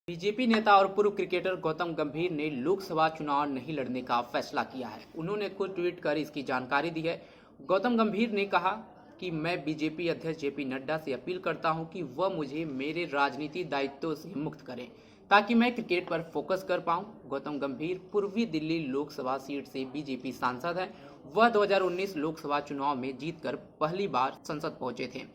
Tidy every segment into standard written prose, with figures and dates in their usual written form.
BJP नेता और पूर्व क्रिकेटर गौतम गंभीर ने लोकसभा चुनाव नहीं लड़ने का फैसला किया है। उन्होंने खुद ट्वीट कर इसकी जानकारी दी है। गौतम गंभीर ने कहा कि मैं बीजेपी अध्यक्ष जेपी नड्डा से अपील करता हूं कि वह मुझे मेरे राजनीति दायित्वों से मुक्त करें ताकि मैं क्रिकेट पर फोकस कर पाऊं। गौतम गंभीर पूर्वी दिल्ली लोकसभा सीट से बीजेपी सांसद हैं। वह 2019 लोकसभा चुनाव में जीतकर पहली बार संसद पहुंचे थे।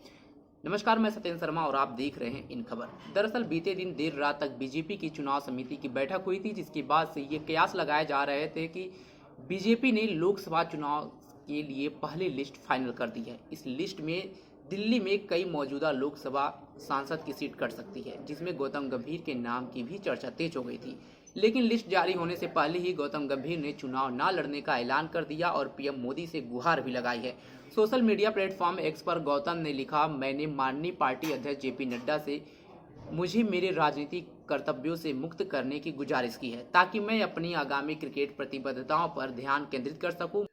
नमस्कार, मैं सत्येंद्र शर्मा और आप देख रहे हैं इन खबर। दरअसल बीते दिन देर रात तक बीजेपी की चुनाव समिति की बैठक हुई थी, जिसके बाद से ये कयास लगाए जा रहे थे कि बीजेपी ने लोकसभा चुनाव के लिए पहली लिस्ट फाइनल कर दी है। इस लिस्ट में दिल्ली में कई मौजूदा लोकसभा सांसद की सीट कट सकती है, जिसमें गौतम गंभीर के नाम की भी चर्चा तेज हो गई थी। लेकिन लिस्ट जारी होने से पहले ही गौतम गंभीर ने चुनाव न लड़ने का ऐलान कर दिया और पीएम मोदी से गुहार भी लगाई है। सोशल मीडिया प्लेटफॉर्म एक्स पर गौतम ने लिखा, मैंने माननीय पार्टी अध्यक्ष जेपी नड्डा से मुझे मेरे राजनीतिक कर्तव्यों से मुक्त करने की गुजारिश की है ताकि मैं अपनी आगामी क्रिकेट प्रतिबद्धताओं पर ध्यान केंद्रित कर सकूं।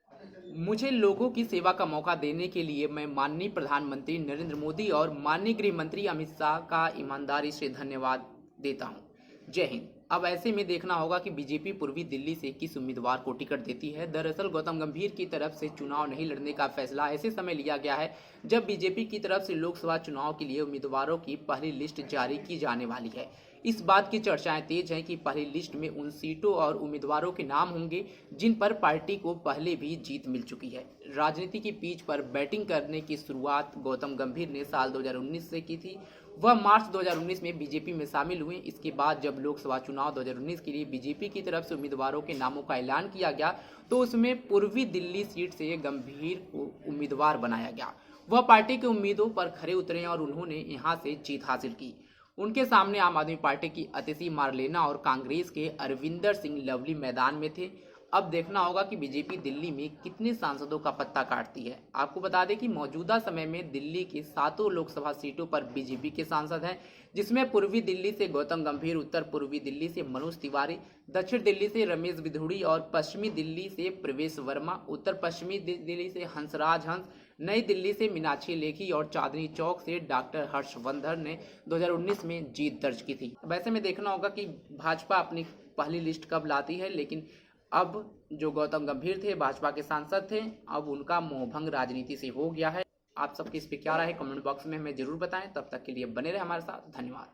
मुझे लोगों की सेवा का मौका देने के लिए मैं माननीय प्रधानमंत्री नरेंद्र मोदी और माननीय गृह मंत्री अमित शाह का ईमानदारी से धन्यवाद देता हूं। जय हिंद। अब ऐसे में देखना होगा कि बीजेपी पूर्वी दिल्ली से किस उम्मीदवार को टिकट देती है। दरअसल गौतम गंभीर की तरफ से चुनाव नहीं लड़ने का फैसला ऐसे समय लिया गया है जब बीजेपी की तरफ से लोकसभा चुनाव के लिए उम्मीदवारों की पहली लिस्ट जारी की जाने वाली है। इस बात की चर्चाएं तेज हैं कि पहली लिस्ट में उन सीटों और उम्मीदवारों के नाम होंगे जिन पर पार्टी को पहले भी जीत मिल चुकी है। राजनीति की पिच पर बैटिंग करने की शुरुआत गौतम गंभीर ने साल 2019 से की थी। वह मार्च 2019 में बीजेपी में शामिल हुए। इसके बाद जब लोकसभा चुनाव 2019 के लिए बीजेपी की तरफ से उम्मीदवारों के नामों का ऐलान किया गया तो उसमें पूर्वी दिल्ली सीट से गंभीर को उम्मीदवार बनाया गया। वह पार्टी के उम्मीदों पर खरे उतरे और उन्होंने यहां से जीत हासिल की। उनके सामने आम आदमी पार्टी की अतिथि मारलेना और कांग्रेस के अरविंदर सिंह लवली मैदान में थे। अब देखना होगा कि बीजेपी दिल्ली में कितने सांसदों का पत्ता काटती है। आपको बता दें कि मौजूदा समय में दिल्ली की 7 लोकसभा सीटों पर बीजेपी के सांसद हैं, जिसमें पूर्वी दिल्ली से गौतम गंभीर, उत्तर पूर्वी दिल्ली से मनोज तिवारी, दक्षिण दिल्ली से रमेश बिधूड़ी और पश्चिमी दिल्ली से प्रवेश वर्मा, उत्तर पश्चिमी दिल्ली से हंसराज हंस, नई दिल्ली से मीनाक्षी लेखी और चांदनी चौक से डॉक्टर हर्षवर्धन ने 2019 में जीत दर्ज की थी। वैसे में देखना होगा कि भाजपा अपनी पहली लिस्ट कब लाती है, लेकिन अब जो गौतम गंभीर थे भाजपा के सांसद थे, अब उनका मोहभंग राजनीति से हो गया है। आप सबकी इस पे क्या राय है कमेंट बॉक्स में हमें जरूर बताएं। तब तक के लिए बने रहे हमारे साथ। धन्यवाद।